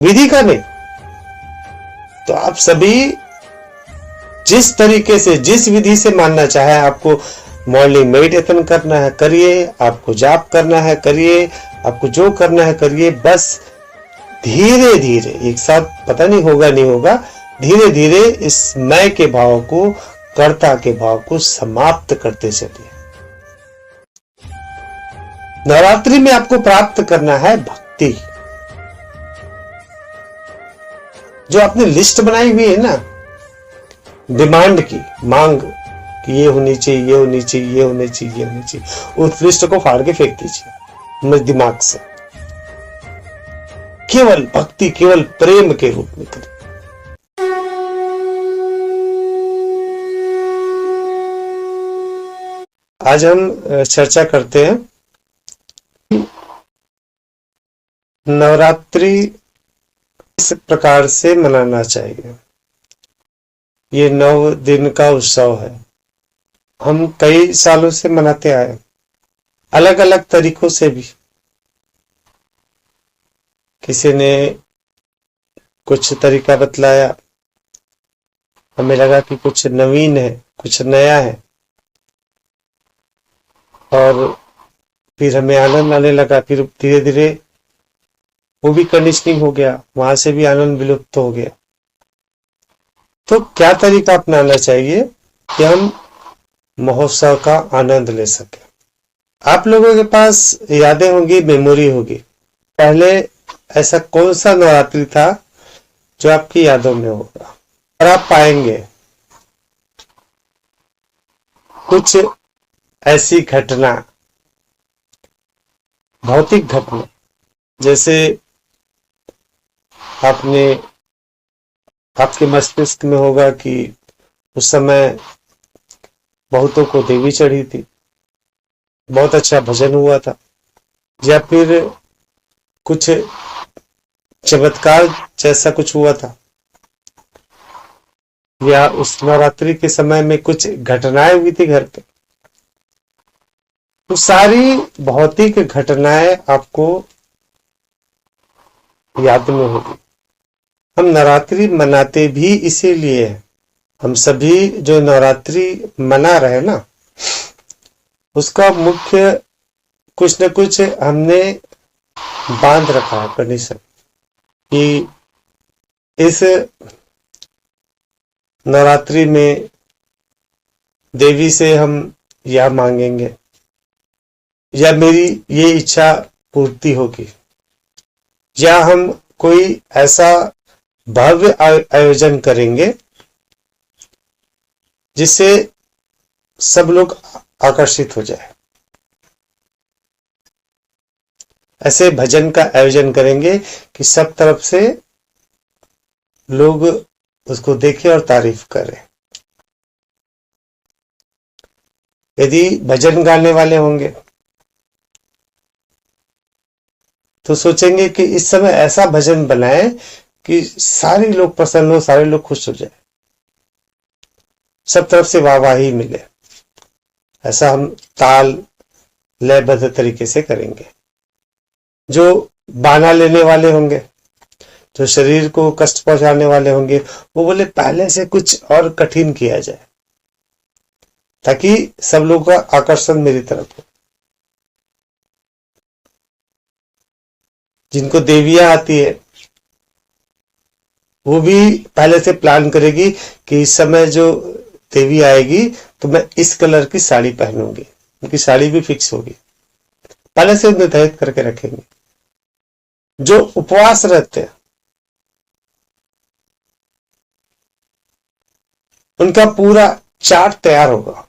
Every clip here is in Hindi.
विधि का नहीं। तो आप सभी जिस तरीके से, जिस विधि से मानना चाहे, आपको मॉर्निंग मेडिटेशन करना है करिए, आपको जाप करना है करिए, आपको जो करना है करिए, बस धीरे धीरे, एक साथ पता नहीं होगा नहीं होगा, धीरे धीरे इस मैं के भाव को, कर्ता के भाव को समाप्त करते चलिए। नवरात्रि में आपको प्राप्त करना है भक्ति। जो आपने लिस्ट बनाई हुई है ना, डिमांड की, मांग कि ये होनी चाहिए, ये होनी चाहिए, ये होनी चाहिए, ये होनी चाहिए, उस लिस्ट को फाड़ के फेंक दीजिए मेरे दिमाग से। केवल भक्ति, केवल प्रेम के रूप में करें। आज हम चर्चा करते हैं नवरात्रि किस प्रकार से मनाना चाहिए। ये 9 दिन का उत्सव है, हम कई सालों से मनाते आए, अलग अलग तरीकों से भी। किसी ने कुछ तरीका बतलाया, हमें लगा कि कुछ नवीन है, कुछ नया है, और फिर हमें आनंद आने लगा। फिर धीरे धीरे वो भी कंडीशनिंग हो गया, वहां से भी आनंद विलुप्त हो गया। तो क्या तरीका अपनाना चाहिए कि हम महोत्सव का आनंद ले सके। आप लोगों के पास यादें होंगी, मेमोरी होगी। पहले ऐसा कौन सा नवरात्रि था जो आपकी यादों में होगा, और आप पाएंगे कुछ ऐसी घटना, भौतिक घटना, जैसे आपके मस्तिष्क में होगा कि उस समय बहुतों को देवी चढ़ी थी, बहुत अच्छा भजन हुआ था, या फिर कुछ चमत्कार जैसा कुछ हुआ था, या उस नवरात्रि के समय में कुछ घटनाएं हुई थी घर पे। तो सारी भौतिक घटनाएं आपको याद में होगी। हम नवरात्रि मनाते भी इसीलिए हैं। हम सभी जो नवरात्रि मना रहे हैं ना, उसका मुख्य कुछ न कुछ हमने बांध रखा है कंडीशन कि इस नवरात्रि में देवी से हम यह मांगेंगे, या मेरी ये इच्छा पूर्ति होगी, या हम कोई ऐसा भव्य आयोजन करेंगे जिससे सब लोग आकर्षित हो जाए। ऐसे भजन का आयोजन करेंगे कि सब तरफ से लोग उसको देखें और तारीफ करें। यदि भजन गाने वाले होंगे तो सोचेंगे कि इस समय ऐसा भजन बनाए कि सारे लोग प्रसन्न हो, सारे लोग खुश हो जाए, सब तरफ से वाहवाही मिले। ऐसा हम ताल लयबद्ध तरीके से करेंगे। जो बाना लेने वाले होंगे, जो शरीर को कष्ट पहुंचाने वाले होंगे, वो बोले पहले से कुछ और कठिन किया जाए ताकि सब लोगों का आकर्षण मेरी तरफ हो। जिनको देवियां आती है वो भी पहले से प्लान करेगी कि इस समय जो देवी आएगी तो मैं इस कलर की साड़ी पहनूंगी। उनकी साड़ी भी फिक्स होगी, पहले से निर्धारित करके रखेंगे। जो उपवास रहते हैं उनका पूरा चार्ट तैयार होगा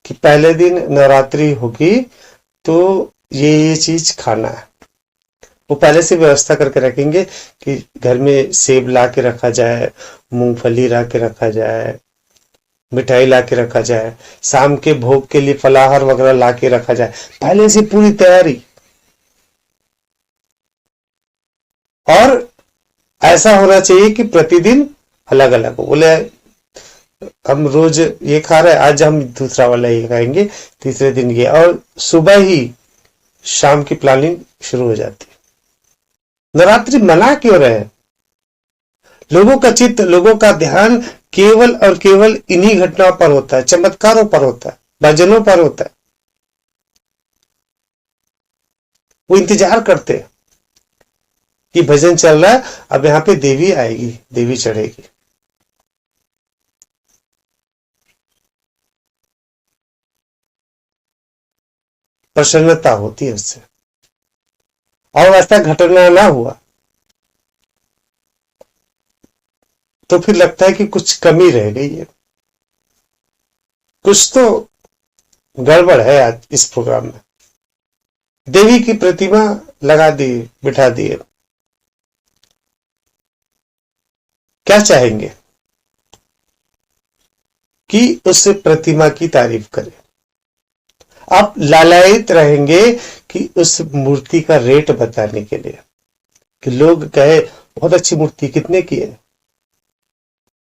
कि पहले दिन नवरात्रि होगी तो ये चीज खाना है। वो पहले से व्यवस्था करके रखेंगे कि घर में सेब ला के रखा जाए, मूंगफली ला के रखा जाए, मिठाई ला के रखा जाए, शाम के भोग के लिए फलाहार वगैरह ला के रखा जाए, पहले से पूरी तैयारी। और ऐसा होना चाहिए कि प्रतिदिन अलग अलग हो। बोले हम रोज ये खा रहे हैं, आज हम दूसरा वाला ये खाएंगे, तीसरे दिन ये, और सुबह ही शाम की प्लानिंग शुरू हो जाती है। नवरात्रि मना क्यों रहे हैं? लोगों का चित्त, लोगों का ध्यान केवल और केवल इन्हीं घटनाओं पर होता है, चमत्कारों पर होता है, भजनों पर होता है। वो इंतजार करते हैं कि भजन चल रहा है, अब यहां पे देवी आएगी, देवी चढ़ेगी। प्रसन्नता होती है उससे। और ऐसा घटना ना हुआ तो फिर लगता है कि कुछ कमी रह गई है, कुछ तो गड़बड़ है आज इस प्रोग्राम में। देवी की प्रतिमा लगा दी, बिठा दिए, क्या चाहेंगे कि उस प्रतिमा की तारीफ करें। आप लालायित रहेंगे कि उस मूर्ति का रेट बताने के लिए, कि लोग कहे बहुत अच्छी मूर्ति, कितने की है।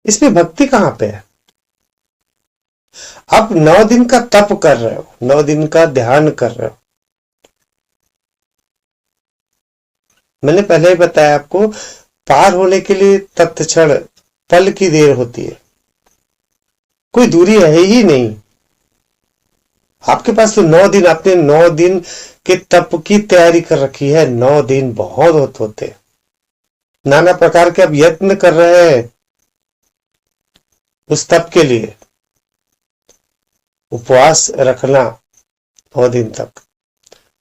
इसमें भक्ति कहां पे है? आप 9 दिन का तप कर रहे हो, 9 दिन का ध्यान कर रहे हो। मैंने पहले ही बताया आपको, पार होने के लिए तत्क्षण पल की देर होती है, कोई दूरी है ही नहीं। आपके पास तो 9 दिन, आपने 9 दिन के तप की तैयारी कर रखी है। 9 दिन बहुत होते हैं, नाना प्रकार के आप यत्न कर रहे हैं उस तप के लिए। उपवास रखना 9 दिन तक,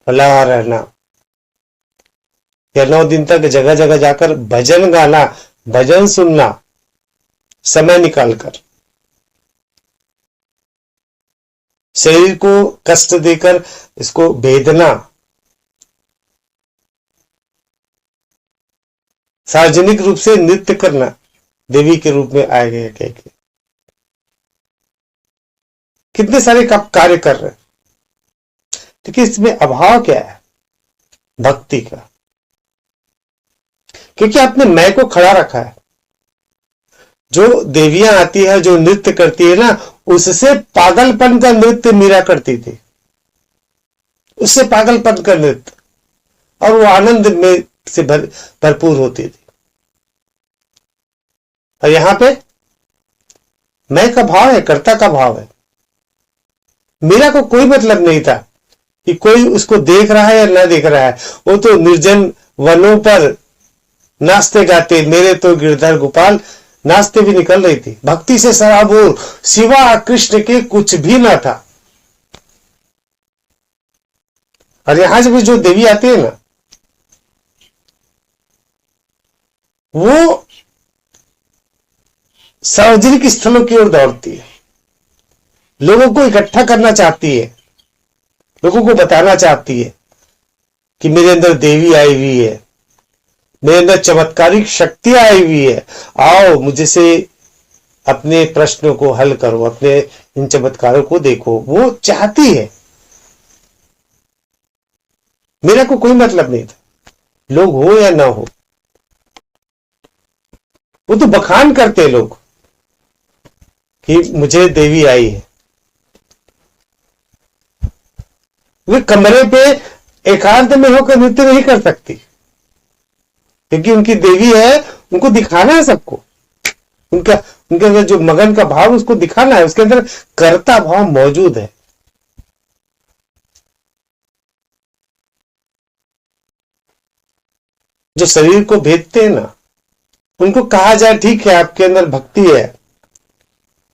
फलाहार रहना, या 9 दिन तक जगह जगह जाकर भजन गाना, भजन सुनना, समय निकालकर, शरीर को कष्ट देकर इसको भेदना, सार्वजनिक रूप से नृत्य करना, देवी के रूप में आए गए कह के कितने सारे कार्य कर रहे हैं। देखिए इसमें अभाव क्या है? भक्ति का। क्योंकि आपने मैं को खड़ा रखा है। जो देवियां आती है, जो नृत्य करती है ना, उससे पागलपन का नृत्य मीरा करती थी, उससे पागलपन का नृत्य, और वो आनंद में से भरपूर होती थी। और यहां पे मैं का भाव है, कर्ता का भाव है। मीरा को कोई मतलब नहीं था कि कोई उसको देख रहा है या ना देख रहा है। वो तो निर्जन वनों पर नाचते गाते, मेरे तो गिरधर गोपाल, नाचते भी निकल रही थी। भक्ति से सराबोर, सिवा कृष्ण के कुछ भी ना था। और यहां से भी जो देवी आती है ना, वो सार्वजनिक स्थलों की ओर दौड़ती है, लोगों को इकट्ठा करना चाहती है, लोगों को बताना चाहती है कि मेरे अंदर देवी आई हुई है, मेरे अंदर चमत्कारिक शक्ति आई हुई है, आओ मुझे से अपने प्रश्नों को हल करो, अपने इन चमत्कारों को देखो। वो चाहती है। मेरा को कोई मतलब नहीं था, लोग हो या ना हो। वो तो बखान करते हैं लोग कि मुझे देवी आई है। वे कमरे पे एकांत में होकर नृत्य नहीं कर सकती, क्योंकि उनकी देवी है, उनको दिखाना है सबको। उनके अंदर जो मगन का भाव, उसको दिखाना है, उसके अंदर कर्ता भाव मौजूद है। जो शरीर को भेदते हैं ना, उनको कहा जाए ठीक है आपके अंदर भक्ति है,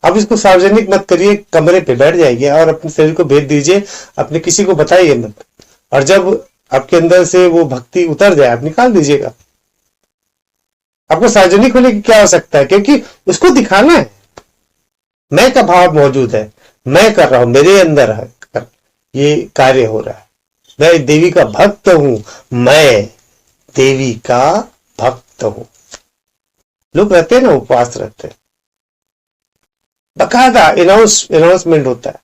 अब इसको सार्वजनिक मत करिए, कमरे पे बैठ जाइए और अपने शरीर को भेद दीजिए, अपने किसी को बताइए मत। और जब आपके अंदर से वो भक्ति उतर जाए, आप निकाल दीजिएगा। आपको सार्वजनिक होने की क्या आवश्यकता है? क्योंकि उसको दिखाना है, मैं का भाव मौजूद है, मैं कर रहा हूं, मेरे अंदर है, ये कार्य हो रहा है। मैं देवी का भक्त हूं, मैं देवी का भक्त हूं। लोग रहते हैं ना, उपवास रहते हैं, बकायदा अनाउंसमेंट होता है,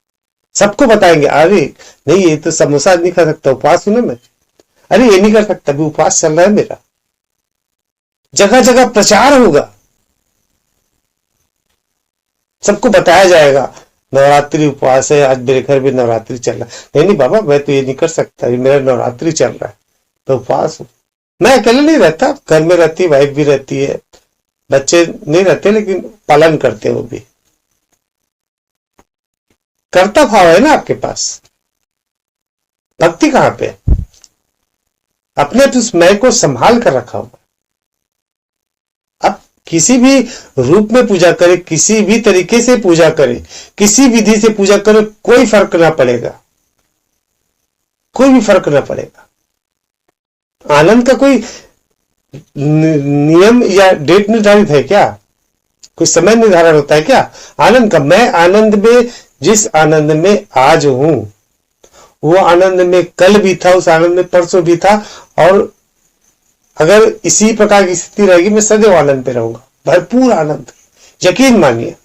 सबको बताएंगे। अरे नहीं, ये तो समोसा नहीं खा सकता, उपवास हूं ना मैं। अरे ये नहीं कर सकता, अभी उपवास चल रहा है मेरा। जगह जगह प्रचार होगा, सबको बताया जाएगा नवरात्रि उपवास है, आज मेरे घर में नवरात्रि चल रहा है। नहीं नहीं बाबा, मैं तो ये नहीं कर सकता, ये मेरा नवरात्रि चल रहा है, तो उपवास हूं। मैं अकेले नहीं रहता, घर में रहती, वाइफ भी रहती है, बच्चे नहीं रहते लेकिन पालन करते हैं वो भी। कर्ता भाव है ना आपके पास, भक्ति कहां पे? अपने तो उस मैं को संभाल कर रखा हुआ। अब किसी भी रूप में पूजा करे, किसी भी तरीके से पूजा करे, किसी विधि से पूजा करे, कोई फर्क ना पड़ेगा, कोई भी फर्क ना पड़ेगा। आनंद का कोई नियम या डेट निर्धारित है क्या? कोई समय निर्धारण होता है क्या आनंद का? मैं आनंद में, जिस आनंद में आज हूं, वो आनंद में कल भी था, उस आनंद में परसों भी था, और अगर इसी प्रकार की स्थिति रहेगी मैं सदैव आनंद पे रहूंगा, भरपूर आनंद। यकीन मानिए,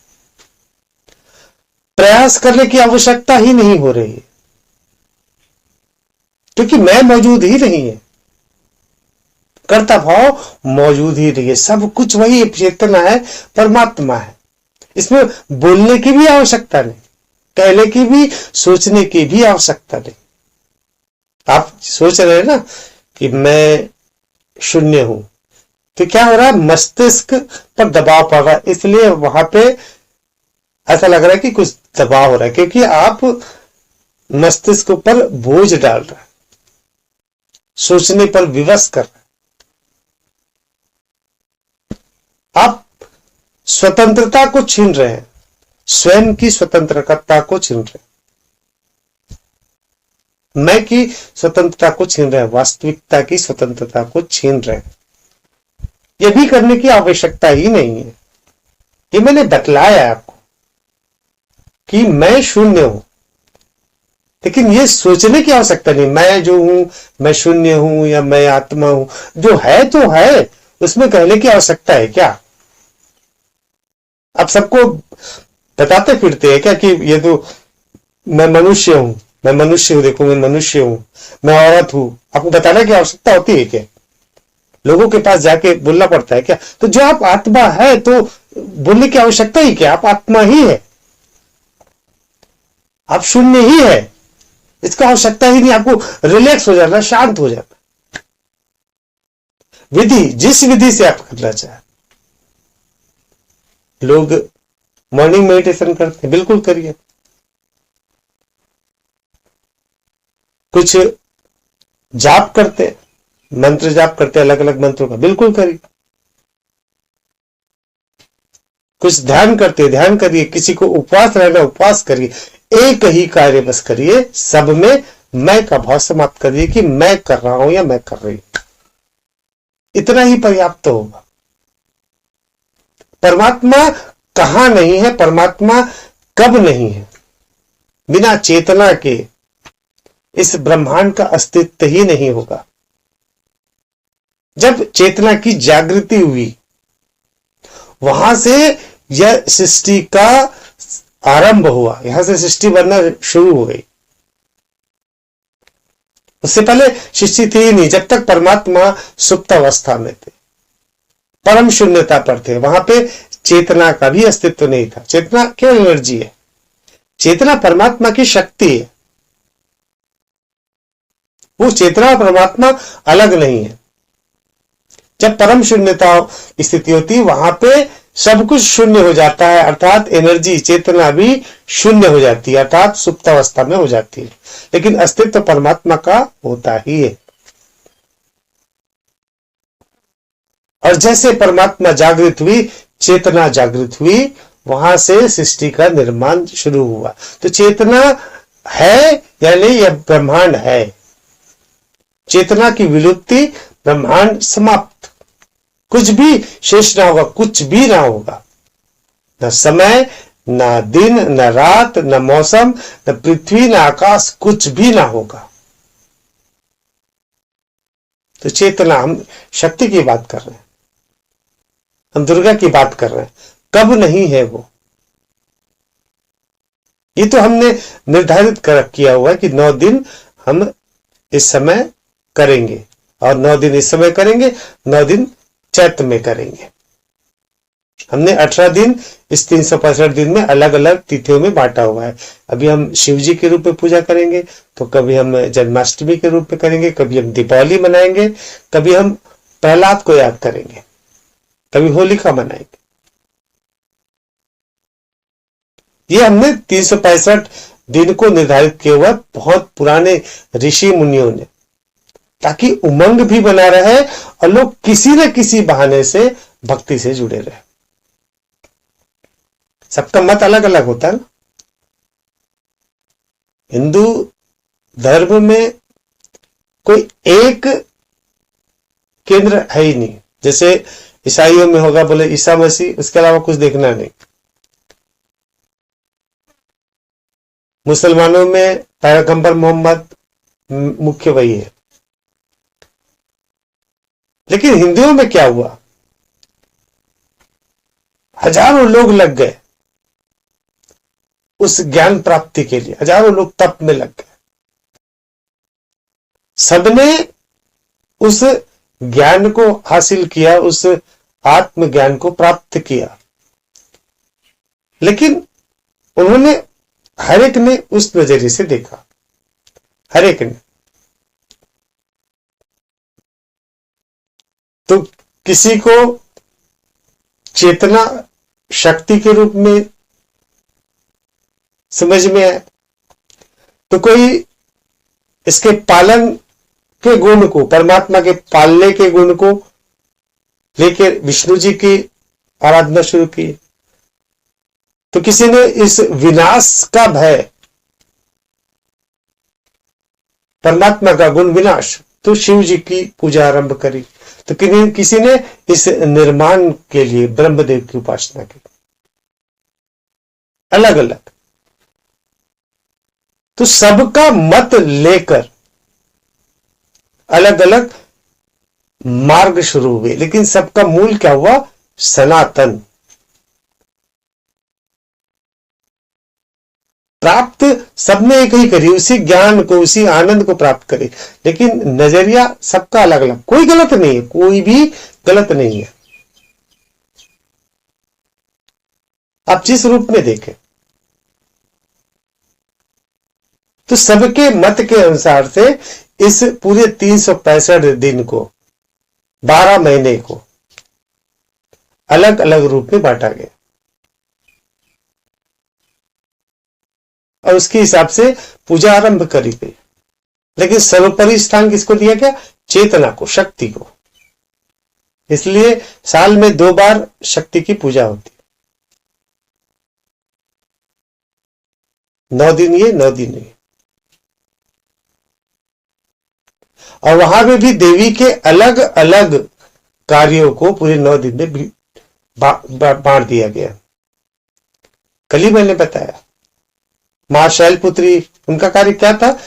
प्रयास करने की आवश्यकता ही नहीं हो रही है, क्योंकि मैं मौजूद ही नहीं है, कर्ता भाव मौजूद ही नहीं है। सब कुछ वही चेतना है, परमात्मा है। इसमें बोलने की भी आवश्यकता नहीं, कहने की भी, सोचने की भी आवश्यकता नहीं। आप सोच रहे हैं ना कि मैं शून्य हूं, तो क्या हो रहा है? मस्तिष्क पर दबाव पड़ रहा है, इसलिए वहां पे ऐसा लग रहा है कि कुछ दबाव हो रहा है, क्योंकि आप मस्तिष्क पर बोझ डाल रहे हैं, सोचने पर विवश कर रहे हैं। आप स्वतंत्रता को छीन रहे हैं, स्वयं की स्वतंत्रता को छीन रहे हैं, मैं की स्वतंत्रता को छीन रहे हैं, वास्तविकता की स्वतंत्रता को छीन रहे हैं। यह भी करने की आवश्यकता ही नहीं है। ये मैंने बतलाया आपको कि मैं शून्य हूं, लेकिन ये सोचने की आवश्यकता नहीं, मैं जो हूं, मैं शून्य हूं या मैं आत्मा हूं। जो है तो है, उसमें कहने की आवश्यकता है क्या? आप सबको बताते फिरते हैं क्या कि ये तो मैं मनुष्य हूं, मैं मनुष्य हूं, देखो मैं मनुष्य हूं, मैं औरत हूं। आपको बताने की आवश्यकता होती है क्या? लोगों के पास जाके बोलना पड़ता है क्या? तो जो आप आत्मा है तो बोलने की आवश्यकता ही क्या? आप आत्मा ही है, आप शून्य ही है, इसका आवश्यकता ही नहीं। आपको रिलैक्स हो जाना, शांत हो जाना। विधि, जिस विधि से आप करना चाहें। लोग मॉर्निंग मेडिटेशन करते हैं, बिल्कुल करिए। कुछ जाप करते हैं, मंत्र जाप करते हैं अलग अलग मंत्रों का, बिल्कुल करिए। कुछ ध्यान करते हैं, ध्यान करिए। किसी को उपवास रहना, उपवास करिए। एक ही कार्य बस करिए, सब में मैं का भाव समाप्त करिए कि मैं कर रहा हूं या मैं कर रही हूं। इतना ही पर्याप्त होगा। परमात्मा कहां नहीं है, परमात्मा कब नहीं है, बिना चेतना के इस ब्रह्मांड का अस्तित्व ही नहीं होगा। जब चेतना की जागृति हुई, वहां से यह सृष्टि का आरंभ हुआ, यहां से सृष्टि बनना शुरू हो गई। उससे पहले सृष्टि थी ही नहीं, जब तक परमात्मा सुप्त अवस्था में थे, परम शून्यता पर थे। वहां पे चेतना का भी अस्तित्व नहीं था। चेतना केवल एनर्जी है, चेतना परमात्मा की शक्ति है। वो चेतना और परमात्मा अलग नहीं है। जब परम शून्यता स्थिति होती है, वहां पे सब कुछ शून्य हो जाता है, अर्थात एनर्जी, चेतना भी शून्य हो जाती है, अर्थात सुप्त अवस्था में हो जाती है। लेकिन अस्तित्व परमात्मा का होता ही है। और जैसे परमात्मा जागृत हुई, चेतना जागृत हुई, वहां से सृष्टि का निर्माण शुरू हुआ। तो चेतना है या नहीं, यह ब्रह्मांड है। चेतना की विलुप्ति, ब्रह्मांड समाप्त, कुछ भी शेष ना होगा, कुछ भी ना होगा। न समय, न दिन, न रात, न मौसम, न पृथ्वी, न आकाश, कुछ भी ना होगा। तो चेतना, हम शक्ति की बात कर रहे हैं, हम दुर्गा की बात कर रहे हैं। कब नहीं है वो, ये तो हमने निर्धारित किया हुआ है कि 9 दिन हम इस समय करेंगे, और 9 दिन इस समय करेंगे, 9 दिन चैत्र में करेंगे। हमने 18 दिन इस 365 दिन में अलग अलग तिथियों में बांटा हुआ है। अभी हम शिव जी के रूप में पूजा करेंगे, तो कभी हम जन्माष्टमी के रूप में करेंगे, कभी हम दीपावली मनाएंगे, कभी हम प्रहलाद को याद करेंगे, कभी होलिका मनाएंगे। ये हमने 365 दिन को निर्धारित किया हुआ बहुत पुराने ऋषि मुनियों ने, ताकि उमंग भी बना रहे और लोग किसी न किसी बहाने से भक्ति से जुड़े रहे। सबका मत अलग अलग होता है ना। हिंदू धर्म में कोई एक केंद्र है ही नहीं। जैसे ईसाइयों में होगा बोले ईसा मसीह, उसके अलावा कुछ देखना नहीं। मुसलमानों में पैगंबर मोहम्मद मुख्य वही है। लेकिन हिंदुओं में क्या हुआ, हजारों लोग लग गए उस ज्ञान प्राप्ति के लिए, हजारों लोग तप में लग गए। सबने उस ज्ञान को हासिल किया, उस आत्म ज्ञान को प्राप्त किया, लेकिन उन्होंने हर एक ने उस नजरिए से देखा, हर एक ने। तो किसी को चेतना शक्ति के रूप में समझ में आए, तो कोई इसके पालन के गुण को, परमात्मा के पालने के गुण को लेकर विष्णु जी की आराधना शुरू की। तो किसी ने इस विनाश का भय, परमात्मा का गुण विनाश, तो शिव जी की पूजा आरंभ करी। तो किसी ने इस निर्माण के लिए ब्रह्मदेव की उपासना की, अलग अलग। तो सबका मत लेकर अलग अलग मार्ग शुरू हुए, लेकिन सबका मूल क्या हुआ, सनातन। प्राप्त सबने एक ही करी, उसी ज्ञान को, उसी आनंद को प्राप्त करे, लेकिन नजरिया सबका अलग अलग। कोई गलत नहीं है, कोई भी गलत नहीं है। आप जिस रूप में देखें, तो सबके मत के अनुसार से इस पूरे 365 दिन को, 12 महीने को अलग अलग रूप में बांटा गया, और उसके हिसाब से पूजा आरंभ करी गई। लेकिन सर्वोपरि स्थान किसको दिया गया, चेतना को, शक्ति को। इसलिए साल में 2 बार शक्ति की पूजा होती है। 9 दिन ये, 9 दिन ये। और वहां में भी देवी के अलग अलग कार्यों को पूरे 9 दिन में बांट दिया गया। कल ही मैंने बताया, मां शैलपुत्री, उनका कार्य क्या था,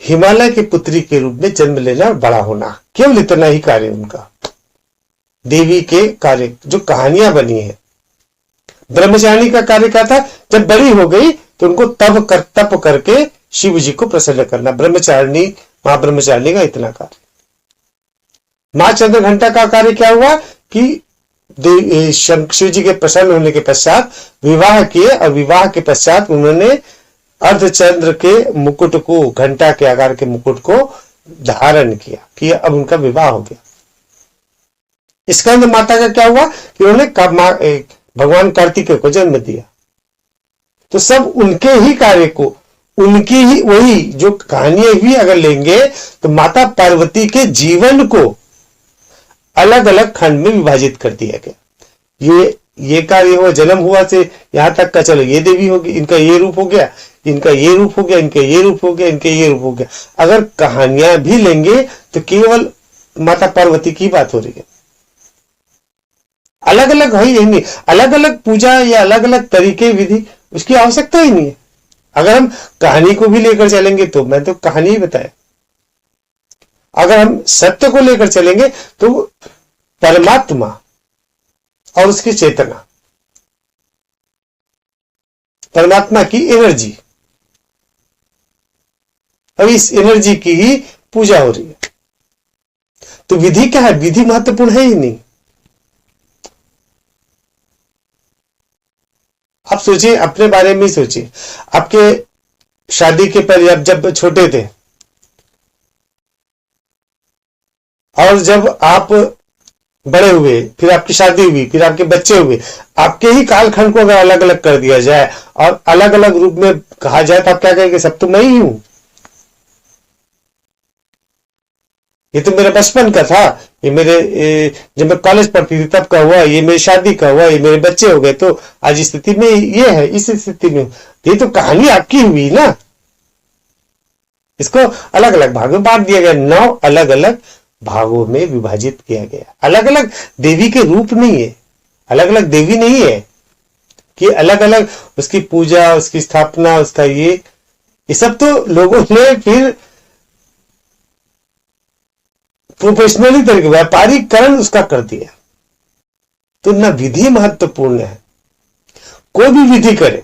हिमालय की पुत्री के रूप में जन्म लेना और बड़ा होना, केवल इतना ही कार्य उनका। देवी के कार्य जो कहानियां बनी है। ब्रह्मचारिणी का कार्य क्या था, जब बड़ी हो गई तो उनको तप करके शिव जी को प्रसन्न करना। ब्रह्मचारिणी, मां ब्रह्मचारिणी का इतना कार्य। मां चंद्रघंटा का कार्य क्या हुआ कि शिव जी के प्रसन्न होने के पश्चात विवाह किए, और विवाह के पश्चात उन्होंने अर्धचंद्र के मुकुट को, घंटा के आकार के मुकुट को धारण किया कि अब उनका विवाह हो गया। स्कंद माता का क्या हुआ कि उन्होंने भगवान कार्तिकेय को जन्म दिया। तो सब उनके ही कार्य को, उनकी ही वही जो कहानियां भी अगर लेंगे, तो माता पार्वती के जीवन को अलग अलग खंड में विभाजित कर दिया गया। ये कार्य हुआ, जन्म हुआ से यहां तक का, चलो ये देवी होगी, इनका ये रूप हो गया, इनका ये रूप हो गया, इनका ये रूप हो गया, इनके ये रूप हो गया। अगर कहानियां भी लेंगे तो केवल माता पार्वती की बात हो रही है। अलग अलग है ही नहीं, अलग अलग पूजा या अलग अलग तरीके विधि, उसकी आवश्यकता ही नहीं है। अगर हम कहानी को भी लेकर चलेंगे तो मैं तो कहानी ही बताया। अगर हम सत्य को लेकर चलेंगे तो परमात्मा और उसकी चेतना, परमात्मा की एनर्जी, अब इस एनर्जी की ही पूजा हो रही है। तो विधि क्या है, विधि महत्वपूर्ण है ही नहीं। आप सोचिए, अपने बारे में ही सोचिए। आपके शादी के पहले आप जब छोटे थे और जब आप बड़े हुए, फिर आपकी शादी हुई, फिर आपके बच्चे हुए, आपके ही कालखंड को अगर अलग अलग कर दिया जाए और अलग अलग रूप में कहा जाए तो आप क्या कहेंगे? सब तो मैं ही हूं, ये तो मेरे बचपन का था, ये मेरे जब मैं कॉलेज पढ़ती थी तब का हुआ, ये मेरी शादी का हुआ, ये मेरे बच्चे हो गए, तो आज स्थिति में ये है, इस स्थिति में। ये तो कहानी आपकी हुई ना। इसको अलग अलग भागों में बांट दिया गया, 9 अलग अलग भागों में विभाजित किया गया। अलग अलग देवी के रूप नहीं है, अलग अलग देवी नहीं है कि अलग अलग उसकी पूजा, उसकी स्थापना, उसका ये सब तो लोगों ने फिर प्रोफेशनली तरीके, व्यापारीकरण उसका कर दिया। तो ना विधि महत्वपूर्ण है, कोई भी विधि करे,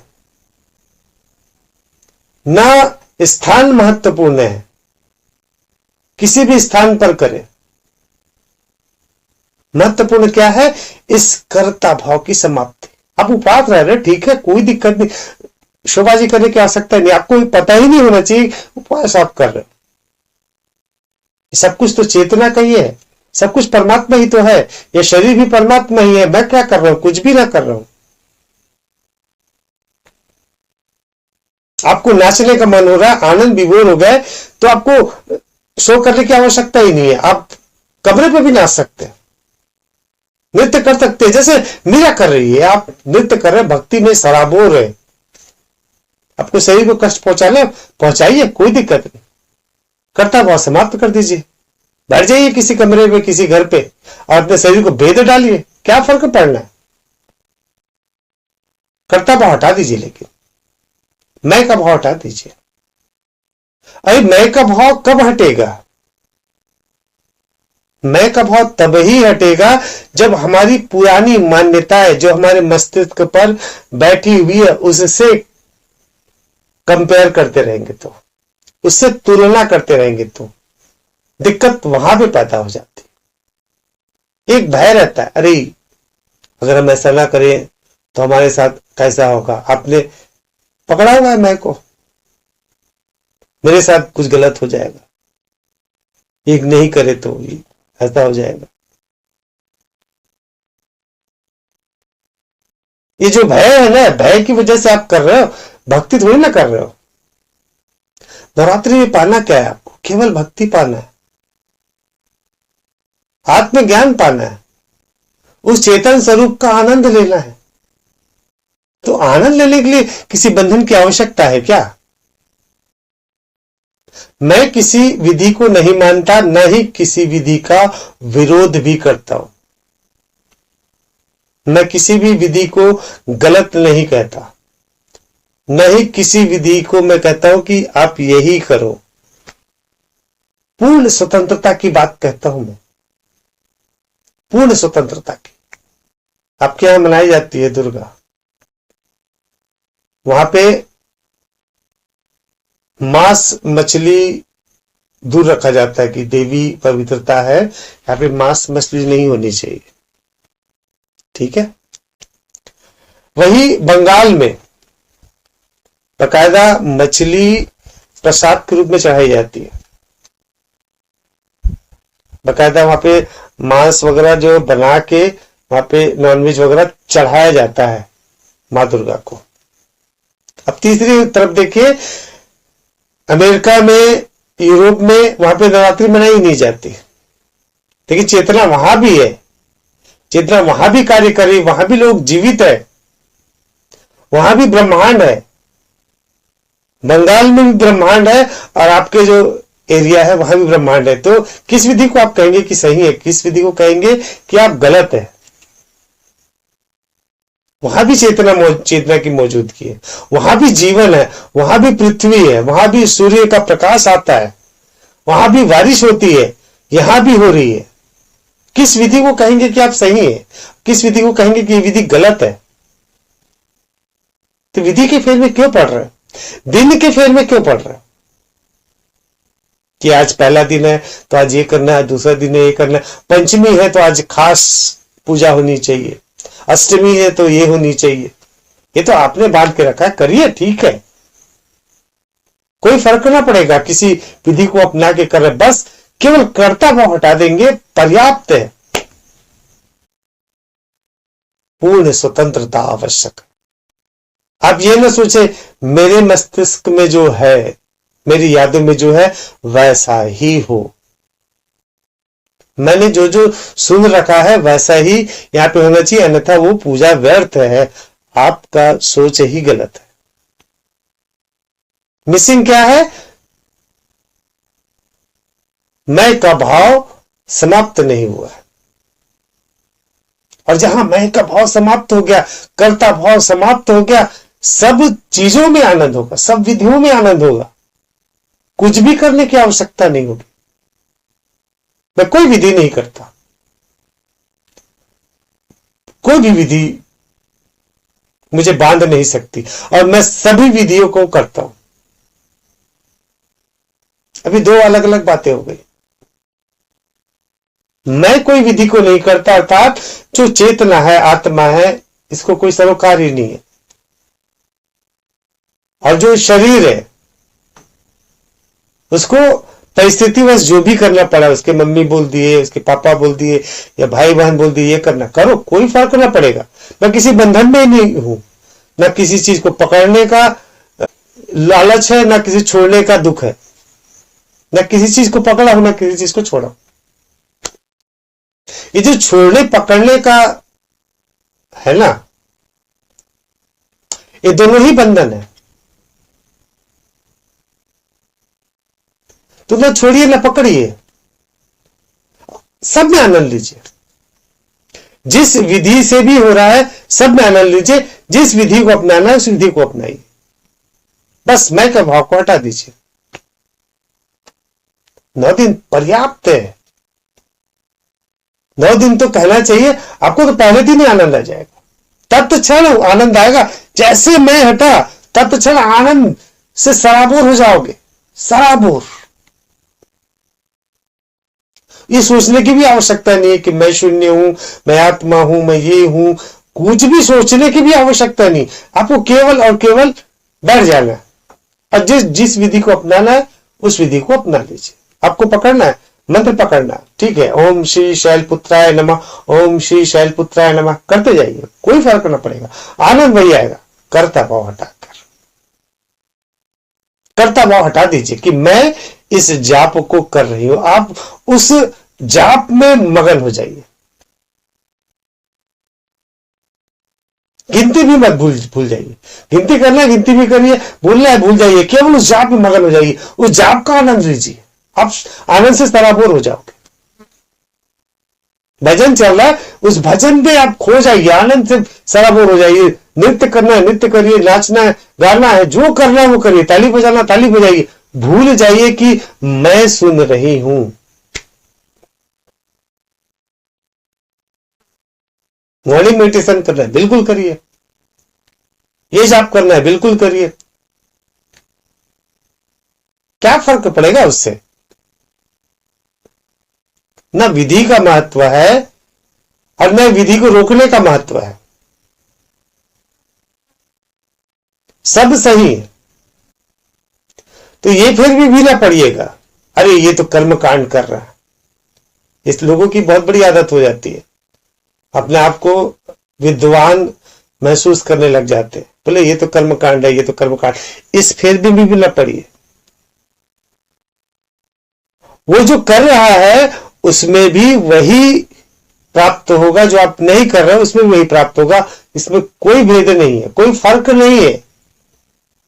ना स्थान महत्वपूर्ण है, किसी भी स्थान पर करे। महत्वपूर्ण क्या है? इस कर्ता भाव की समाप्ति। आप उपवास रह रहे, ठीक है, कोई दिक्कत नहीं, शोबाजी करने की आवश्यकता नहीं, आपको पता ही नहीं होना चाहिए उपवास आप कर रहे हो। सब कुछ तो चेतना का ही है, सब कुछ परमात्मा ही तो है, ये शरीर भी परमात्मा ही है। मैं क्या कर रहा हूं? कुछ भी ना कर रहा हूं। आपको नाचने का मन हो रहा है, आनंद विभोर हो गए, तो आपको शो करने की आवश्यकता ही नहीं है, आप कमरे पे भी नाच सकते हैं, नृत्य कर सकते हैं, जैसे मीरा कर रही है। आप नृत्य कर रहे हैं, भक्ति में सराबोर है, आपको शरीर को कष्ट पहुंचाने पहुंचाइए, कोई दिक्कत नहीं, कर्ता भाव समाप्त कर दीजिए। बैठ जाइए किसी कमरे में, किसी घर पे, और अपने शरीर को भेद डालिए, क्या फर्क पड़ना है? कर्ता भाव हटा दीजिए, लेकिन मैं का भाव हटा दीजिए। अरे मैं का भाव कब हटेगा? मैं का भाव तब ही हटेगा जब हमारी पुरानी मान्यताएं जो हमारे मस्तिष्क पर बैठी हुई है उससे कंपेयर करते रहेंगे, तो उससे तुलना करते रहेंगे, तो दिक्कत वहां पे पैदा हो जाती। एक भय रहता है, अरे अगर हम ऐसा ना करें तो हमारे साथ कैसा होगा? आपने पकड़ा हुआ है मैं को, मेरे साथ कुछ गलत हो जाएगा, एक नहीं करे तो ऐसा हो जाएगा। ये जो भय है ना, भय की वजह से आप कर रहे हो, भक्ति थोड़ी ना कर रहे हो। नवरात्रि में पाना क्या है? आपको केवल भक्ति पाना है, आत्मज्ञान पाना है, उस चेतन स्वरूप का आनंद लेना है। तो आनंद लेने के लिए किसी बंधन की आवश्यकता है क्या? मैं किसी विधि को नहीं मानता, न ही किसी विधि का विरोध भी करता हूं। मैं किसी भी विधि को गलत नहीं कहता, न ही किसी विधि को मैं कहता हूं कि आप यही करो। पूर्ण स्वतंत्रता की बात कहता हूं मैं, पूर्ण स्वतंत्रता की। आपके यहां मनाई जाती है दुर्गा, वहां पे मांस मछली दूर रखा जाता है कि देवी पवित्रता है, यहाँ पे मांस मछली नहीं होनी चाहिए, ठीक है। वही बंगाल में बकायदा मछली प्रसाद के रूप में चढ़ाई जाती है, बकायदा वहां पे मांस वगैरह जो बना के वहां पे नॉनवेज वगैरह चढ़ाया जाता है माँ दुर्गा को। अब तीसरी तरफ देखिए, अमेरिका में, यूरोप में, वहां पे नवरात्रि मनाई नहीं जाती, लेकिन चेतना वहां भी है, चेतना वहां भी कार्य कर रही, वहां भी लोग जीवित है, वहां भी ब्रह्मांड है। बंगाल में भी ब्रह्मांड है और आपके जो एरिया है वहां भी ब्रह्मांड है। तो किस विधि को आप कहेंगे कि सही है, किस विधि को कहेंगे कि आप गलत है? वहां भी चेतना की मौजूदगी है, वहां भी जीवन है, वहां भी पृथ्वी है, वहां भी सूर्य का प्रकाश आता है, वहां भी बारिश होती है, यहां भी हो रही है। किस विधि को कहेंगे कि आप सही है, किस विधि को कहेंगे कि ये विधि गलत है? तो विधि के फेर में क्यों पड़ रहे हैं? दिन के फेर में क्यों पड़ रहे हैं कि आज पहला दिन है तो आज ये करना है, दूसरा दिन है ये करना है, पंचमी है तो आज खास पूजा होनी चाहिए, अष्टमी है तो ये होनी चाहिए। ये तो आपने बांध के रखा है, करिए, ठीक है, कोई फर्क ना पड़ेगा किसी विधि को अपना के कर रहे, बस केवल कर्ता भाव हटा देंगे, पर्याप्त है। पूर्ण स्वतंत्रता आवश्यक है। आप ये ना सोचे मेरे मस्तिष्क में जो है, मेरी यादों में जो है वैसा ही हो, मैंने जो जो सुन रखा है वैसा ही यहां पे होना चाहिए, अन्यथा वो पूजा व्यर्थ है, आपका सोच ही गलत है। मिसिंग क्या है? मैं का भाव समाप्त नहीं हुआ है, और जहां मैं का भाव समाप्त हो गया, कर्ता भाव समाप्त हो गया, सब चीजों में आनंद होगा, सब विधियों में आनंद होगा, कुछ भी करने की आवश्यकता नहीं होगी। मैं कोई विधि नहीं करता, कोई भी विधि मुझे बांध नहीं सकती, और मैं सभी विधियों को करता हूं। अभी दो अलग अलग बातें हो गई। मैं कोई विधि को नहीं करता, अर्थात जो चेतना है, आत्मा है, इसको कोई सरोकार ही नहीं है, और जो शरीर है उसको परिस्थितिवश जो भी करना पड़ा, उसके मम्मी बोल दिए, उसके पापा बोल दिए, या भाई बहन बोल दिए, ये करना, करो, कोई फर्क ना पड़ेगा। मैं किसी बंधन में नहीं हूं, ना किसी चीज को पकड़ने का लालच है, ना किसी छोड़ने का दुख है, ना किसी चीज को पकड़ा हूं, ना किसी चीज को छोड़ा। ये जो छोड़ने पकड़ने का है ना, ये दोनों ही बंधन है। तो ना छोड़िए ना पकड़िए, सब में आनंद लीजिए। जिस विधि से भी हो रहा है सब में आनंद लीजिए, जिस विधि को अपनाना है उस विधि को अपनाइए, बस मैं के भाव को हटा दीजिए। 9 दिन पर्याप्त है। 9 दिन तो कहना चाहिए, आपको तो पहले दिन ही आनंद आ जाएगा, तत्क्षण आनंद आएगा। जैसे मैं हटा तत्क्षण आनंद से सराबोर हो जाओगे, सराबोर। ये सोचने की भी आवश्यकता नहीं है कि मैं शून्य हूं, मैं आत्मा हूं, मैं ये हूं, कुछ भी सोचने की भी आवश्यकता नहीं। आपको केवल और केवल बैठ जाना है, और जिस विधि को अपनाना है उस विधि को अपना लीजिए। आपको पकड़ना है, मंत्र पकड़ना है, ठीक है, ओम श्री शैलपुत्राय नमः, ओम श्री शैलपुत्राय नमः करते जाइए, कोई फर्क ना पड़ेगा, आनंद वही आएगा। कर्ता भाव हटाकर, कर्ता भाव हटा दीजिए कि मैं इस जाप को कर रही हूं, आप उस जाप में मगन हो जाइए। गिनती भी मत भूल जाइए, गिनती करना है गिनती भी करिए, भूलना है भूल जाइए, केवल उस जाप में मगन हो जाइए, उस जाप का आनंद लीजिए, आप आनंद से सराबोर हो जाओगे। भजन चल रहा है, उस भजन में आप खो जाइए, आनंद से सराबोर हो जाइए। नृत्य करना है नृत्य करिए, नाचना है गाना है, जो करना है वो करिए, ताली बजाना ताली बजाइए, भूल जाइए कि मैं सुन रही हूं। मॉर्निंग मेडिटेशन करना है बिल्कुल करिए, ये जाप करना है बिल्कुल करिए, क्या फर्क पड़ेगा उससे? न विधि का महत्व है और न विधि को रोकने का महत्व है, सब सही है। तो ये फिर भी ना पड़िएगा, अरे ये तो कर्म कांड कर रहा है। इस लोगों की बहुत बड़ी आदत हो जाती है, अपने आप को विद्वान महसूस करने लग जाते हैं, बोले ये तो कर्म कांड है, ये तो कर्म कांड। इस फेर में भी ना पड़िए, वो जो कर रहा है उसमें भी वही प्राप्त होगा, जो आप नहीं कर रहे हो उसमें वही प्राप्त होगा, इसमें कोई भेद नहीं है, कोई फर्क नहीं है।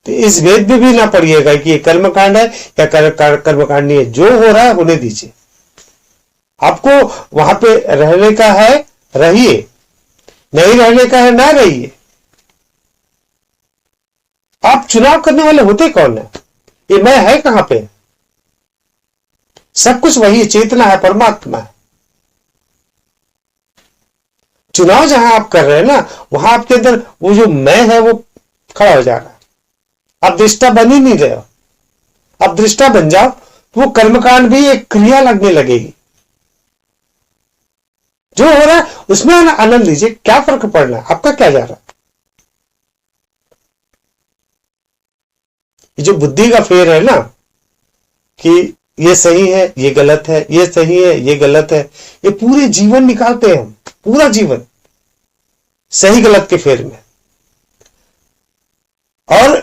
तो इस भेद में भी ना पड़िएगा कि ये कर्मकांड है या कर्मकांड नहीं है, जो हो रहा है होने दीजिए। आपको वहां पे रहने का है रहिए, नहीं रहने का है ना रहिए। आप चुनाव करने वाले होते कौन है? ये मैं है कहां पे? सब कुछ वही चेतना है, परमात्मा है। चुनाव जहां आप कर रहे हैं ना, वहां आपके अंदर वो जो मैं है वो खड़ा हो जा रहा है। आप दृष्टा बन ही नहीं रहे हो, आप दृष्टा बन जाओ तो वो कर्मकांड भी एक क्रिया लगने लगेगी। जो हो रहा है उसमें आनंद लीजिए, क्या फर्क पड़ रहा है, आपका क्या जा रहा है? ये जो बुद्धि का फेर है ना कि ये सही है ये गलत है, ये सही है ये गलत है, ये पूरे जीवन निकालते हैं हम, पूरा जीवन सही गलत के फेर में। और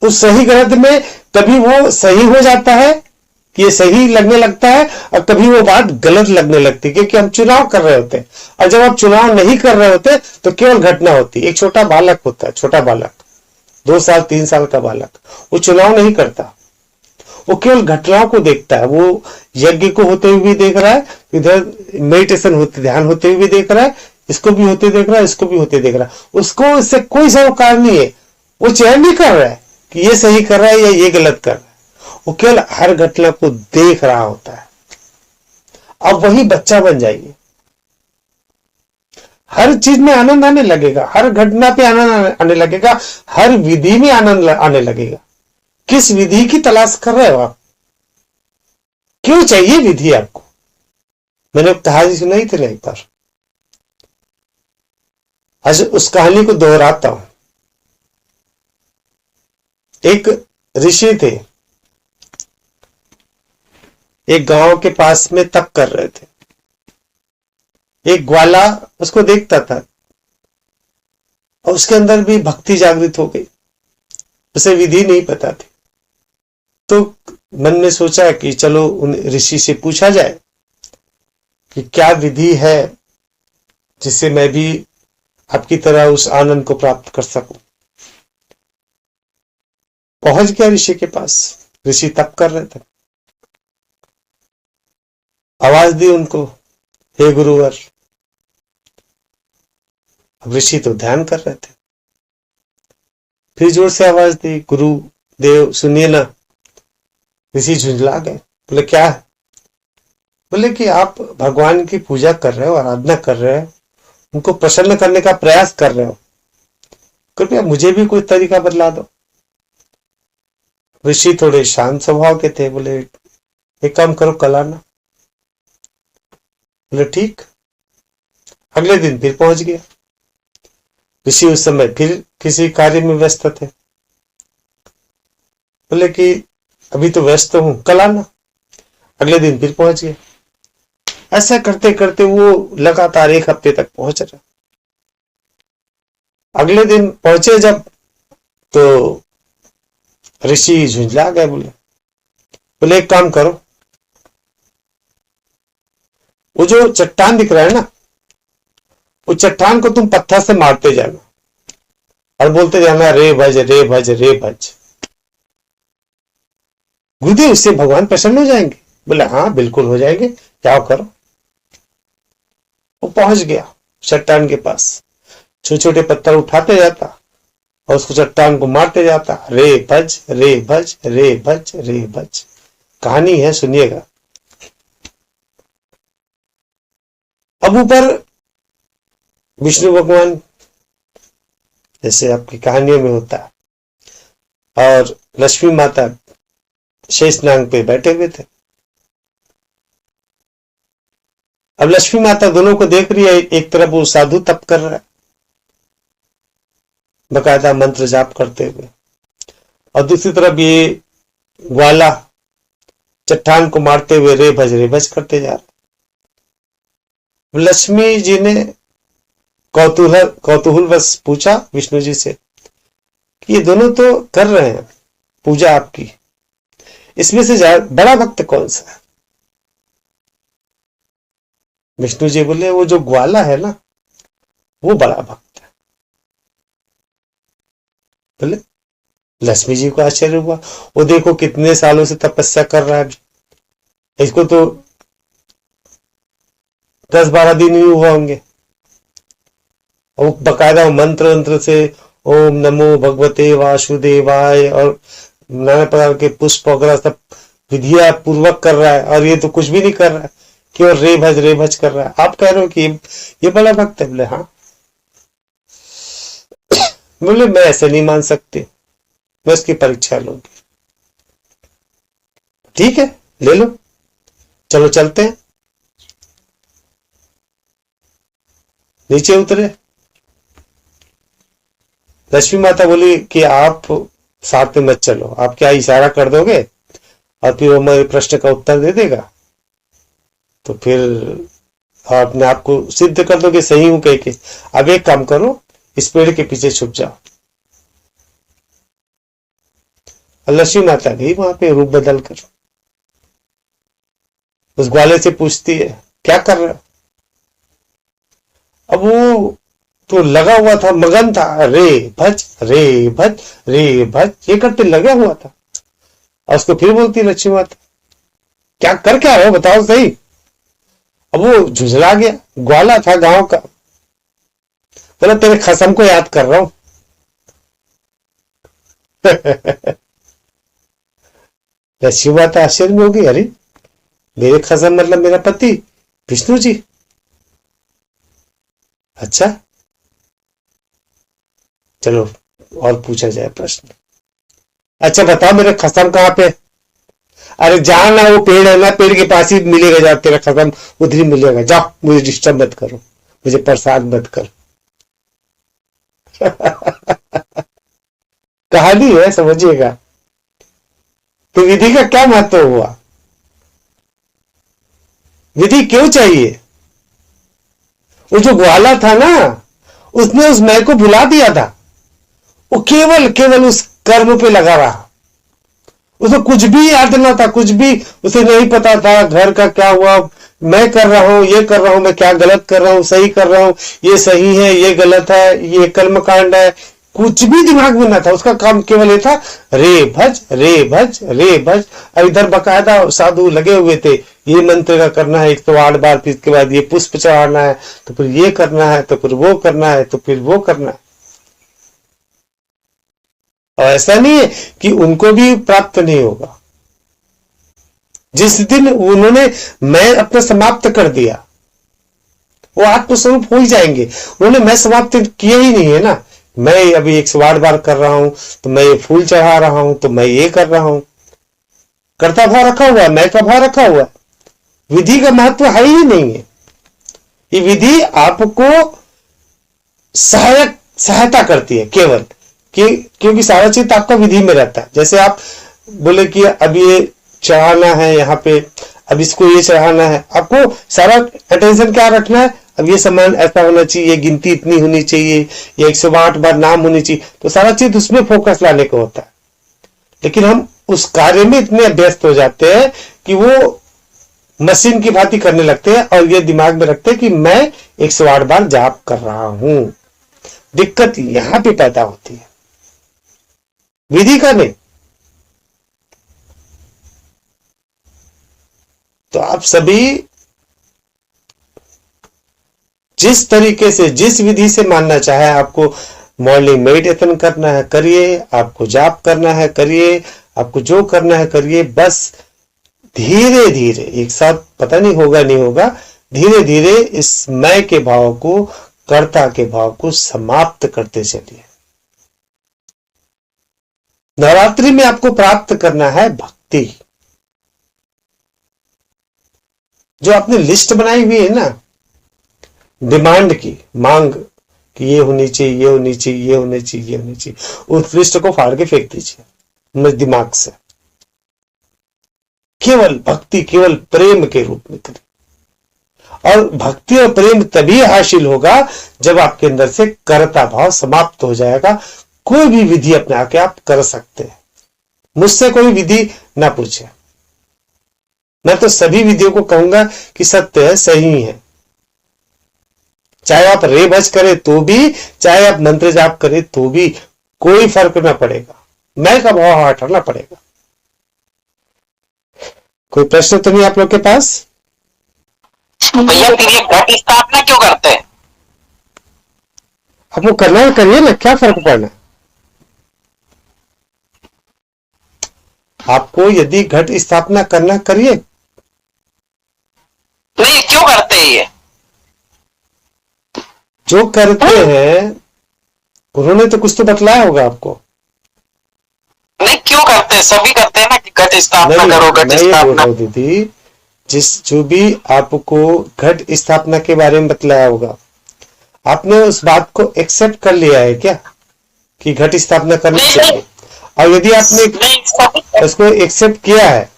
उस सही गलत में कभी वो सही हो जाता है कि ये सही लगने लगता है, और कभी वो बात गलत लगने लगती है, क्योंकि हम चुनाव कर रहे होते हैं। और जब आप चुनाव नहीं कर रहे होते तो केवल घटना होती है। एक छोटा बालक होता है, छोटा बालक 2 साल 3 साल का बालक, वो चुनाव नहीं करता, वो केवल घटनाओं को देखता है। वो यज्ञ को होते हुए भी देख रहा है, इधर मेडिटेशन होते ध्यान होते हुए भी देख रहा है, इसको भी होते देख रहा है, इसको भी होते देख रहा है। उसको इससे कोई सरोकार नहीं है, वो चयन नहीं कर रहा है कि ये सही कर रहा है या ये गलत कर रहा है, वो केवल हर घटना को देख रहा होता है। अब वही बच्चा बन जाइए, हर चीज में आनंद आने लगेगा, हर घटना पे आनंद आने लगेगा, हर विधि में आनंद आने लगेगा। किस विधि की तलाश कर रहे हो आप? क्यों चाहिए विधि आपको? मैंने कहानी सुनाई थी ना एक बार, आज उस कहानी को दोहराता हूं। एक ऋषि थे, एक गांव के पास में तप कर रहे थे। एक ग्वाला उसको देखता था और उसके अंदर भी भक्ति जागृत हो गई, उसे विधि नहीं पता थी। तो मन में सोचा कि चलो उन ऋषि से पूछा जाए कि क्या विधि है जिससे मैं भी आपकी तरह उस आनंद को प्राप्त कर सकूं। पहुंच गया ऋषि के पास, ऋषि तप कर रहे थे। आवाज दी उनको, हे गुरुवर। अब ऋषि तो ध्यान कर रहे थे, फिर जोर से आवाज दी, गुरु देव सुनिए ना। ऋषि झुंझला गए, बोले क्या है? बोले कि आप भगवान की पूजा कर रहे हो, आराधना कर रहे हो, उनको प्रसन्न करने का प्रयास कर रहे हो, कृपया मुझे भी कोई तरीका बदला दो। ऋषि थोड़े शांत स्वभाव के थे, बोले एक काम करो, कल आना। बोले ठीक। अगले दिन फिर पहुंच गया। ऋषि उस समय फिर किसी कार्य में व्यस्त थे। बोले कि अभी तो व्यस्त हूं, कल आना। अगले दिन फिर पहुंच गया। ऐसा करते करते वो लगातार 1 हफ्ते तक पहुंच रहा। अगले दिन पहुंचे जब, तो ऋषि झुंझला गए। बोले एक काम करो, वो जो चट्टान दिख रहा है ना, उस चट्टान को तुम पत्थर से मारते जाना और बोलते जाना, रे भज रे भज रे भज। गुरुदेव, इससे भगवान प्रसन्न हो जाएंगे? बोले हाँ बिल्कुल हो जाएंगे, जाओ करो। वो पहुंच गया चट्टान के पास, छोटे छोटे पत्थर उठाते जाता और उसको चट्टान को मारते जाता, रे भज रे भज रे भज रे भज। कहानी है, सुनिएगा। अब ऊपर विष्णु भगवान, जैसे आपकी कहानियों में होता है, और लक्ष्मी माता शेषनाग पे बैठे हुए थे। अब लक्ष्मी माता दोनों को देख रही है, एक तरफ वो साधु तप कर रहा है बकायदा मंत्र जाप करते हुए, और दूसरी तरफ ये ग्वाला चट्टान को मारते हुए रे भज करते जा रहे। लक्ष्मी जी ने कौतूहलवश पूछा विष्णु जी से कि ये दोनों तो कर रहे हैं पूजा आपकी, इसमें से बड़ा भक्त कौन सा है? विष्णु जी बोले वो जो ग्वाला है ना, वो बड़ा भक्त है। बोले, लक्ष्मी जी को आश्चर्य हुआ, वो देखो कितने सालों से तपस्या कर रहा है, इसको तो 10-12 दिन ही हुआ होंगे, और बकायदा मंत्र से ओम नमो भगवते वासुदेवाय और नाना प्रकार के पुष्प वगैरह सब विधिया पूर्वक कर रहा है, और ये तो कुछ भी नहीं कर रहा है, केवल रे भज कर रहा है। आप कह रहे हो कि ये बड़ा भक्त है? बोले हाँ। बोले मैं ऐसे नहीं मान सकती, मैं उसकी परीक्षा लूंगी। ठीक है, ले लो, चलो चलते हैं। नीचे उतरे। लक्ष्मी माता बोली कि आप साथ में मत चलो। आप क्या इशारा कर दोगे और फिर वो मेरे प्रश्न का उत्तर दे देगा, तो फिर आप अपने आप को सिद्ध कर दोगे सही हूं कह के। अब एक काम करो, इस पेड़ के पीछे छुप जाओ। लक्ष्मी माता गई वहां पे रूप बदल कर, उस ग्वाले से पूछती है क्या कर रहे हो। अब वो तो लगा हुआ था, मगन था, रे भज रे भज रे भज ये करते लगा हुआ था। और उसको फिर बोलती है लक्ष्मी माता क्या कर क्या रहे हो बताओ सही। अब वो झुझला गया, ग्वाला था गांव का, बोला तेरे खसम को याद कर रहा हूं। लक्ष्मी माता आश्चर्य में होगी, अरे मेरे खसम मतलब मेरा पति विष्णु जी। अच्छा चलो और पूछा जाए प्रश्न। अच्छा बताओ मेरा खसम कहाँ पे। अरे जाओ ना, वो पेड़ है ना, पेड़ के पास ही मिलेगा, जाओ तेरा खसम उधर ही मिलेगा, जाओ मुझे डिस्टर्ब मत करो, मुझे परेशान मत करो। कहानी है समझिएगा। तो विधि का क्या महत्व हुआ, विधि क्यों चाहिए। वो जो ग्वाला था ना, उसने उस मैं को भुला दिया था, वो केवल केवल उस कर्म पे लगा रहा, उसे कुछ भी याद ना था, कुछ भी उसे नहीं पता था घर का क्या हुआ, मैं कर रहा हूं ये कर रहा हूं, मैं क्या गलत कर रहा हूं सही कर रहा हूं, ये सही है ये गलत है, ये कर्म कांड है, कुछ भी दिमाग में ना था। उसका काम केवल ये था रे भज रे भज रे भज। और इधर बकायदा साधु लगे हुए थे, ये मंत्र का करना है 108 बार, फिर इसके बाद ये पुष्प चढ़ाना है, तो फिर ये करना है, तो फिर वो करना है, तो फिर वो करना है। और ऐसा नहीं है कि उनको भी प्राप्त नहीं होगा। जिस दिन उन्होंने मैं अपना समाप्त कर दिया, वो आत्मस्वरूप हो ही जाएंगे। उन्होंने मैं समाप्त किया ही नहीं है ना। मैं अभी 108 बार कर रहा हूं, तो मैं ये फूल चढ़ा रहा हूं, तो मैं ये कर रहा हूं, कर्ता भाव रखा हुआ है, मैं का भाव रखा हुआ है। विधि का महत्व है ही नहीं है। ये विधि आपको सहायता करती है केवल, क्योंकि सारा चीज आपका विधि में रहता है। जैसे आप बोले कि अब ये चढ़ाना है, यहाँ पे अब इसको ये चढ़ाना है, आपको सारा अटेंशन क्या रखना है, अब ये सामान ऐसा होना चाहिए, ये गिनती इतनी होनी चाहिए, ये 108 बार नाम होनी चाहिए, तो सारा चीज उसमें फोकस लाने को होता है। लेकिन हम उस कार्य में इतने व्यस्त हो जाते हैं कि वो मशीन की भांति करने लगते हैं और ये दिमाग में रखते हैं कि मैं 108 बार जाप कर रहा हूं। दिक्कत यहां पे पैदा होती है, विधि का नहीं। तो आप सभी जिस तरीके से जिस विधि से मानना चाहे, आपको मॉर्निंग मेडिटेशन करना है करिए, आपको जाप करना है करिए, आपको जो करना है करिए, बस धीरे धीरे, एक साथ पता नहीं होगा नहीं होगा, धीरे धीरे इस मैं के भाव को, कर्ता के भाव को समाप्त करते चलिए। नवरात्रि में आपको प्राप्त करना है भक्ति। जो आपने लिस्ट बनाई हुई है ना, डिमांड की, मांग कि ये होनी चाहिए, ये होनी चाहिए, ये होनी चाहिए, ये होनी चाहिए, उस लिस्ट को फाड़ के फेंक दीजिए दिमाग से। केवल भक्ति, केवल प्रेम के रूप में करें। और भक्ति और प्रेम तभी हासिल होगा जब आपके अंदर से कर्ता भाव समाप्त हो जाएगा। कोई भी विधि अपना के आप कर सकते हैं, मुझसे कोई विधि ना पूछे। मैं तो सभी विधियों को कहूंगा कि सत्य है, सही है। चाहे आप रे भज करें तो भी, चाहे आप मंत्र जाप करें तो भी, कोई फर्क ना पड़ेगा, मैं का भाव हटाना पड़ेगा। कोई प्रश्न तो नहीं आप लोग के पास? भैया फिर ये घट स्थापना क्यों करते हैं? आपको करना है करिए ना, क्या फर्क पड़ना। आपको यदि घट स्थापना करना करिए। नहीं क्यों करते हैं ये? जो करते हैं उन्होंने तो कुछ तो बतलाया होगा आपको। नहीं क्यों करते हैं? सभी करते हैं ना कि घट स्थापना करो, घट स्थापना। दीदी, जो भी आपको घट स्थापना के बारे में बतलाया होगा, आपने उस बात को एक्सेप्ट कर लिया है क्या कि घट स्थापना करनी चाहिए? और यदि आपने नहीं सभी उसको एक्सेप्ट किया है,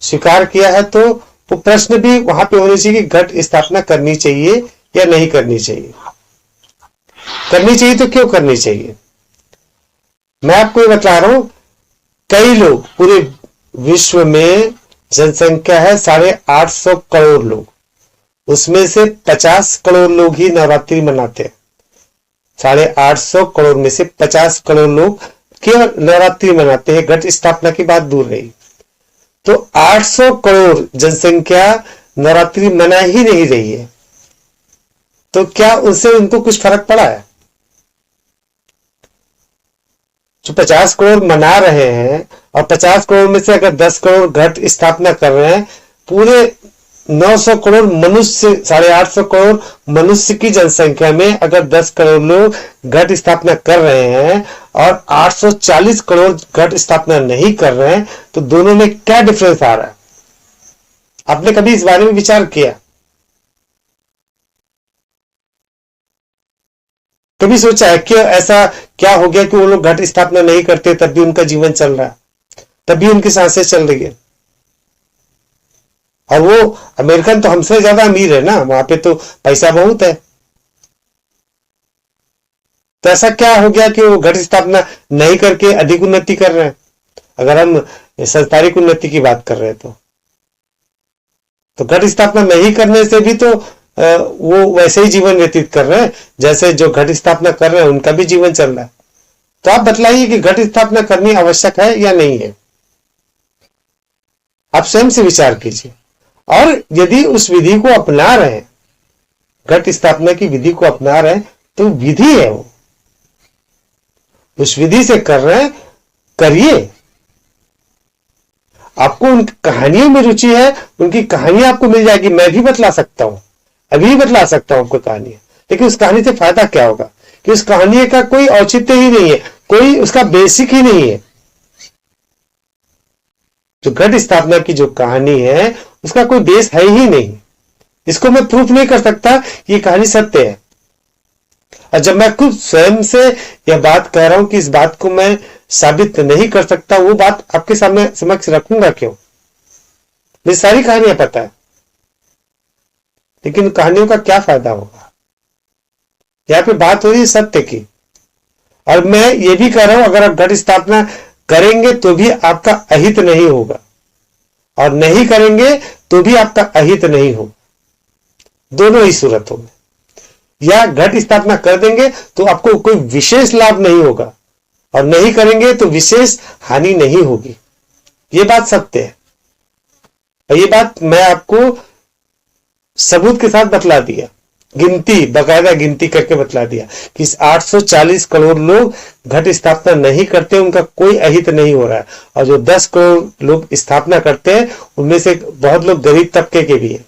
स्वीकार किया है, तो वो प्रश्न भी वहां पे होने चाहिए कि घट स्थापना करनी चाहिए या नहीं करनी चाहिए। करनी चाहिए तो क्यों करनी चाहिए? मैं आपको ये बता रहा हूं, कई लोग, पूरे विश्व में जनसंख्या है 850 करोड़ लोग, उसमें से 50 करोड़ लोग ही नवरात्रि मनाते हैं। 850 करोड़ में से 50 करोड़ लोग केवल नवरात्रि मनाते हैं, घट स्थापना की बात दूर रही। तो 800 करोड़ जनसंख्या नवरात्रि मना ही नहीं रही है, तो क्या उससे उनको कुछ फर्क पड़ा है? जो 50 करोड़ मना रहे हैं और 50 करोड़ में से अगर 10 करोड़ घट स्थापना कर रहे हैं, पूरे 900 करोड़ मनुष्य, 850 करोड़ मनुष्य की जनसंख्या में अगर 10 करोड़ लोग घट स्थापना कर रहे हैं और 840 करोड़ घट स्थापना नहीं कर रहे हैं, तो दोनों में क्या डिफरेंस आ रहा है? आपने कभी इस बारे में विचार किया? कभी सोचा है कि ऐसा क्या हो गया कि वो लोग घट स्थापना नहीं करते, तब भी उनका जीवन चल रहा है, तब भी उनकी सांसें चल रही है? और वो अमेरिकन तो हमसे ज्यादा अमीर है ना, वहां पे तो पैसा बहुत है। तो ऐसा क्या हो गया कि वो घट स्थापना नहीं करके अधिक उन्नति कर रहे हैं? अगर हम सांसारिक उन्नति की बात कर रहे हैं तो घट स्थापना नहीं करने से भी तो वो वैसे ही जीवन व्यतीत कर रहे हैं जैसे जो घट स्थापना कर रहे हैं उनका भी जीवन चल रहा है। तो आप बतलाइए कि घट स्थापना करनी आवश्यक है या नहीं है? आप स्वयं से विचार कीजिए। और यदि उस विधि को अपना रहे हैं, घट स्थापना की विधि को अपना रहे हैं, तो विधि है वो, उस विधि से कर रहे हैं, करिए। आपको उन कहानियों में रुचि है, उनकी कहानियां आपको मिल जाएगी। मैं भी बतला सकता हूं, अभी भी बतला सकता हूं आपको कहानियां, लेकिन उस कहानी से फायदा क्या होगा कि उस कहानी का कोई औचित्य ही नहीं है, कोई उसका बेसिक ही नहीं है। जो घट स्थापना की जो कहानी है उसका कोई बेस है ही नहीं। इसको मैं प्रूफ नहीं कर सकता कि ये कहानी सत्य है। और जब मैं खुद स्वयं से यह बात कह रहा हूं कि इस बात को मैं साबित नहीं कर सकता, वो बात आपके सामने समक्ष रखूंगा क्यों? मुझे सारी कहानियां पता है, लेकिन कहानियों का क्या फायदा होगा? यहां पे बात हो रही है सत्य की। और मैं ये भी कह रहा हूं, अगर आप घट स्थापना करेंगे तो भी आपका अहित नहीं होगा, और नहीं करेंगे तो भी आपका अहित नहीं होगा, दोनों ही सूरतों में। या घट स्थापना कर देंगे तो आपको कोई विशेष लाभ नहीं होगा, और नहीं करेंगे तो विशेष हानि नहीं होगी। ये बात सत्य है, और ये बात मैं आपको सबूत के साथ बतला दिया, गिनती, बकायदा गिनती करके बतला दिया कि 840 करोड़ लोग घट स्थापना नहीं करते, उनका कोई अहित नहीं हो रहा है। और जो 10 करोड़ लोग स्थापना करते हैं, उनमें से बहुत लोग गरीब तबके के भी हैं,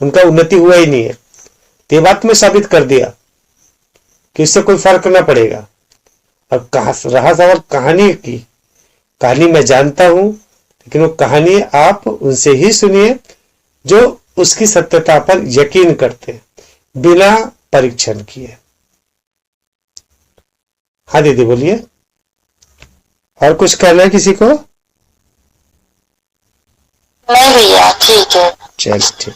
उनका उन्नति हुआ ही नहीं है। तो ये बात में साबित कर दिया कि इससे कोई फर्क ना पड़ेगा। और रहा सवाल कहानी की, कहानी मैं जानता हूं, लेकिन वो कहानी आप उनसे ही सुनिए जो उसकी सत्यता पर यकीन करते हैं, बिना परीक्षण किए। हाँ दीदी बोलिए, और कुछ कहना है किसी को? नहीं भैया, ठीक है। चल ठीक।